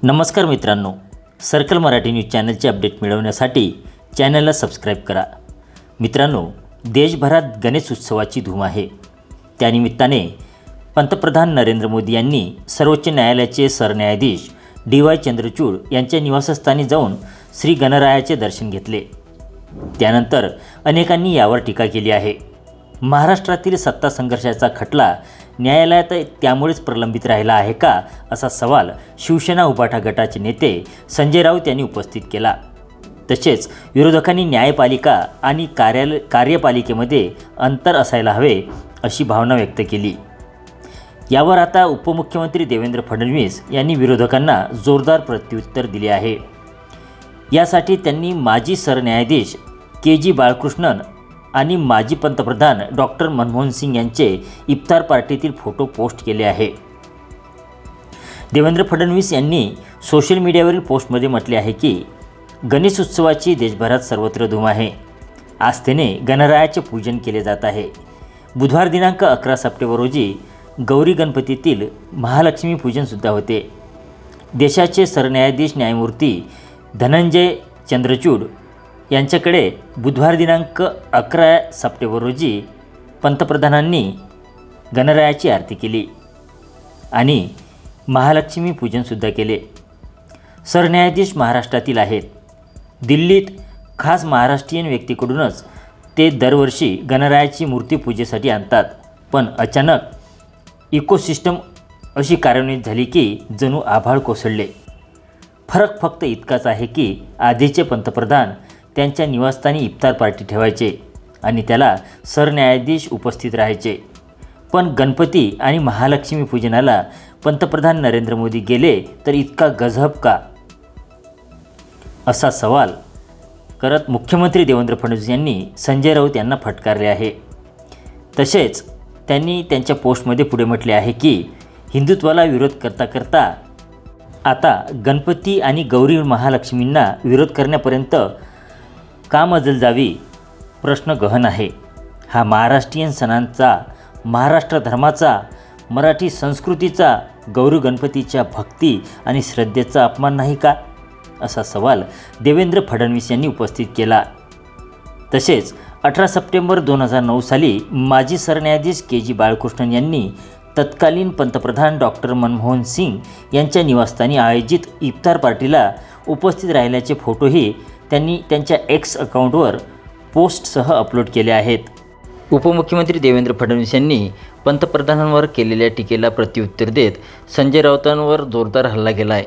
नमस्कार मित्रांनो, circle Marathi news चॅनलचे update मिळवण्यासाठी चॅनलला सबस्क्राईब करा। मित्रांनो, देशभरात गणेश उत्सवाची धूम आहे। त्यानिमित्ताने पंतप्रधान नरेंद्र मोदी यांनी सर्वोच्च न्यायालयाचे सरन्यायाधीश DY चंद्रचूड यांच्या निवासस्थानी जाऊन श्री गणरायाचे दर्शन घेतले। त्यानंतर अनेकांनी यावर टीका केली आहे। महाराष्ट्रातील सत्ता संघर्षाचा खटला न्यायालयात त्यामुळेच प्रलंबित राहिला आहे का, असा सवाल शिवसेना उभाटा गटाचे नेते संजय राऊत यांनी उपस्थित केला। तसेच विरोधकांनी न्यायपालिका आणि कार्यपालिकेमध्ये अंतर असायला हवे अशी भावना व्यक्त केली। यावर आता उपमुख्यमंत्री देवेंद्र फडणवीस यांनी विरोधकांना जोरदार प्रत्युत्तर दिले आहे। यासाठी त्यांनी माजी सरन्यायाधीश KG बाळकृष्णन आणि माजी पंतप्रधान डॉक्टर मनमोहन सिंग यांचे इफ्तार पार्टीतील फोटो पोस्ट केले आहे। देवेंद्र फडणवीस यांनी सोशल मीडियावरील पोस्टमध्ये म्हटले आहे की गणेश उत्सवाची देशभरात सर्वत्र धूम आहे। आस्थेने गणरायाचे पूजन केले जात आहे। बुधवार दिनांक 11 सप्टेंबर रोजी गौरी गणपतीतील महालक्ष्मी पूजनसुद्धा होते। देशाचे सरन्यायाधीश न्यायमूर्ती धनंजय चंद्रचूड यांच्याकडे बुधवार दिनांक 11 सप्टेंबर रोजी पंतप्रधानांनी गणरायाची आरती केली आणि महालक्ष्मी पूजनसुद्धा केले। सरन्यायाधीश महाराष्ट्रातील आहेत। दिल्लीत खास महाराष्ट्रीयन व्यक्तीकडूनच ते दरवर्षी गणरायाची मूर्ती पूजेसाठी आणतात, पण अचानक इकोसिस्टम अशी कार्यान्वित झाली की जणू आभाळ कोसळले। फरक फक्त इतकाच आहे की आधीचे पंतप्रधान त्यांच्या निवासस्थानी इफ्तार पार्टी ठेवायचे आणि त्याला सरन्यायाधीश उपस्थित राहायचे, पण गणपती आणि महालक्ष्मी पूजनाला पंतप्रधान नरेंद्र मोदी गेले तर इतका गजब का, असा सवाल करत मुख्यमंत्री देवेंद्र फडणवीस यांनी संजय राऊत यांना फटकारले आहे। तसेच त्यांनी त्यांच्या पोस्टमध्ये पुढे म्हटले आहे की हिंदुत्वाला विरोध करता करता आता गणपती आणि गौरी महालक्ष्मींना विरोध करण्यापर्यंत का मजल जावी, प्रश्न गहन आहे। हा महाराष्ट्रीयन सणांचा, महाराष्ट्र धर्माचा, मराठी संस्कृतीचा, गौरी गणपतीच्या भक्ती आणि श्रद्धेचा अपमान नाही का, असा सवाल देवेंद्र फडणवीस यांनी उपस्थित केला। तसेच 18 सप्टेंबर 2009 साली माजी सरन्यायाधीश KG बाळकृष्णन यांनी तत्कालीन पंतप्रधान डॉक्टर मनमोहन सिंग यांच्या निवासस्थानी आयोजित इफ्तार पार्टीला उपस्थित राहिल्याचे फोटोही त्यांनी त्यांच्या X अकाउंटवर पोस्टसह अपलोड केले आहेत। उपमुख्यमंत्री देवेंद्र फडणवीस यांनी पंतप्रधानांवर केलेल्या टीकेला प्रत्युत्तर देत संजय राऊतांवर जोरदार हल्ला केला आहे।